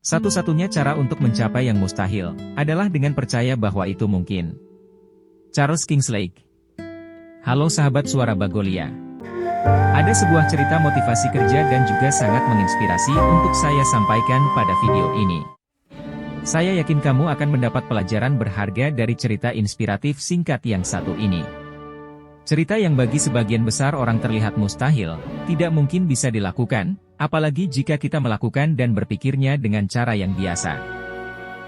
Satu-satunya cara untuk mencapai yang mustahil adalah dengan percaya bahwa itu mungkin. Charles Kingslake. Halo sahabat Suara Bagolia. Ada sebuah cerita motivasi kerja dan juga sangat menginspirasi untuk saya sampaikan pada video ini. Saya yakin kamu akan mendapat pelajaran berharga dari cerita inspiratif singkat yang satu ini. Cerita yang bagi sebagian besar orang terlihat mustahil, tidak mungkin bisa dilakukan, apalagi jika kita melakukan dan berpikirnya dengan cara yang biasa.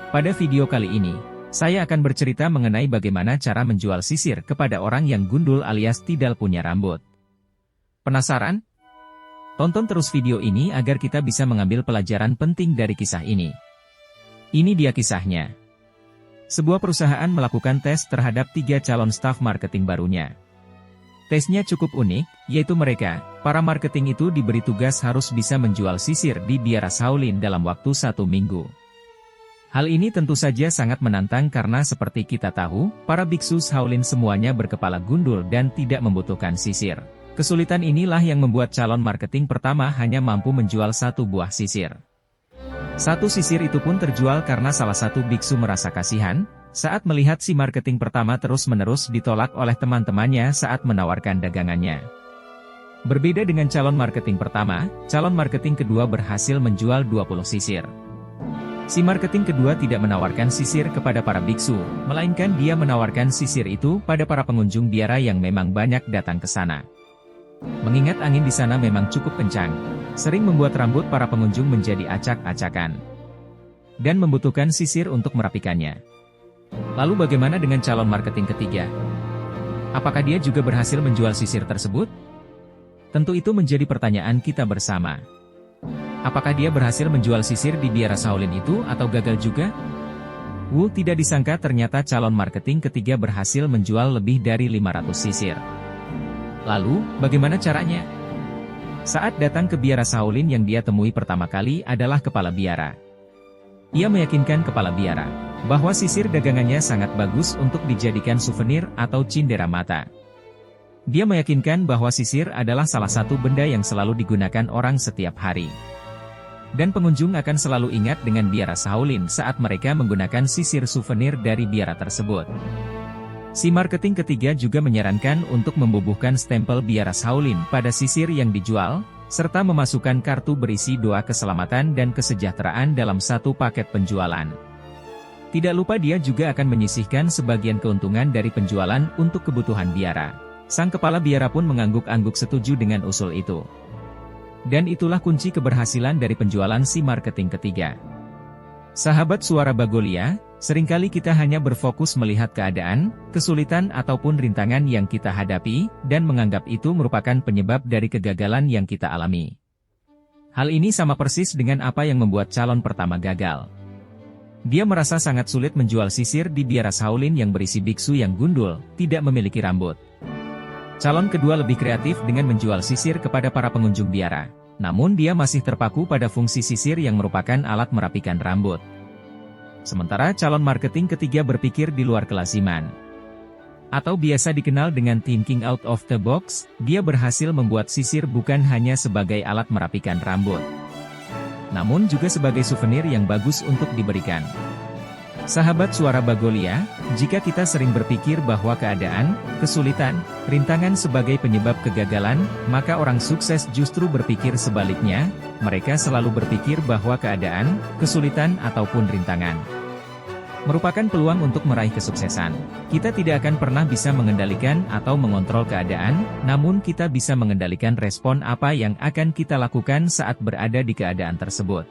Pada video kali ini, saya akan bercerita mengenai bagaimana cara menjual sisir kepada orang yang gundul alias tidak punya rambut. Penasaran? Tonton terus video ini agar kita bisa mengambil pelajaran penting dari kisah ini. Ini dia kisahnya. Sebuah perusahaan melakukan tes terhadap 3 calon staf marketing barunya. Tesnya cukup unik, yaitu mereka, para marketing itu diberi tugas harus bisa menjual sisir di biara Shaolin dalam waktu 1 minggu. Hal ini tentu saja sangat menantang karena seperti kita tahu, para biksu Shaolin semuanya berkepala gundul dan tidak membutuhkan sisir. Kesulitan inilah yang membuat calon marketing pertama hanya mampu menjual 1 buah sisir. 1 sisir itu pun terjual karena salah satu biksu merasa kasihan, saat melihat si marketing pertama terus-menerus ditolak oleh teman-temannya saat menawarkan dagangannya. Berbeda dengan calon marketing pertama, calon marketing kedua berhasil menjual 20 sisir. Si marketing kedua tidak menawarkan sisir kepada para biksu, melainkan dia menawarkan sisir itu pada para pengunjung biara yang memang banyak datang ke sana. Mengingat angin di sana memang cukup kencang, sering membuat rambut para pengunjung menjadi acak-acakan. Dan membutuhkan sisir untuk merapikannya. Lalu bagaimana dengan calon marketing ketiga? Apakah dia juga berhasil menjual sisir tersebut? Tentu itu menjadi pertanyaan kita bersama. Apakah dia berhasil menjual sisir di biara Shaolin itu atau gagal juga? Wu tidak disangka ternyata calon marketing ketiga berhasil menjual lebih dari 500 sisir. Lalu, bagaimana caranya? Saat datang ke biara Shaolin yang dia temui pertama kali adalah kepala biara. Ia meyakinkan kepala biara bahwa sisir dagangannya sangat bagus untuk dijadikan souvenir atau cindera mata. Dia meyakinkan bahwa sisir adalah salah satu benda yang selalu digunakan orang setiap hari. Dan pengunjung akan selalu ingat dengan biara Shaolin saat mereka menggunakan sisir souvenir dari biara tersebut. Si marketing ketiga juga menyarankan untuk membubuhkan stempel biara Shaolin pada sisir yang dijual, serta memasukkan kartu berisi doa keselamatan dan kesejahteraan dalam 1 paket penjualan. Tidak lupa dia juga akan menyisihkan sebagian keuntungan dari penjualan untuk kebutuhan biara. Sang kepala biara pun mengangguk-angguk setuju dengan usul itu. Dan itulah kunci keberhasilan dari penjualan si marketing ketiga. Sahabat Suara Bagolia, seringkali kita hanya berfokus melihat keadaan, kesulitan ataupun rintangan yang kita hadapi, dan menganggap itu merupakan penyebab dari kegagalan yang kita alami. Hal ini sama persis dengan apa yang membuat calon pertama gagal. Dia merasa sangat sulit menjual sisir di biara Shaolin yang berisi biksu yang gundul, tidak memiliki rambut. Calon kedua lebih kreatif dengan menjual sisir kepada para pengunjung biara. Namun dia masih terpaku pada fungsi sisir yang merupakan alat merapikan rambut. Sementara calon marketing ketiga berpikir di luar kelaziman. Atau biasa dikenal dengan thinking out of the box, dia berhasil membuat sisir bukan hanya sebagai alat merapikan rambut, namun juga sebagai souvenir yang bagus untuk diberikan. Sahabat Suara Bagolia, jika kita sering berpikir bahwa keadaan, kesulitan, rintangan sebagai penyebab kegagalan, maka orang sukses justru berpikir sebaliknya, mereka selalu berpikir bahwa keadaan, kesulitan ataupun rintangan merupakan peluang untuk meraih kesuksesan. Kita tidak akan pernah bisa mengendalikan atau mengontrol keadaan, namun kita bisa mengendalikan respon apa yang akan kita lakukan saat berada di keadaan tersebut.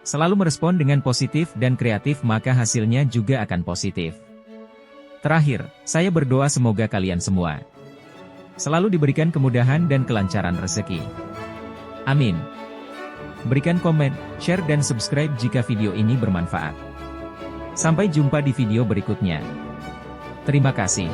Selalu merespon dengan positif dan kreatif maka hasilnya juga akan positif. Terakhir, saya berdoa semoga kalian semua selalu diberikan kemudahan dan kelancaran rezeki. Amin. Berikan komen, share dan subscribe jika video ini bermanfaat. Sampai jumpa di video berikutnya. Terima kasih.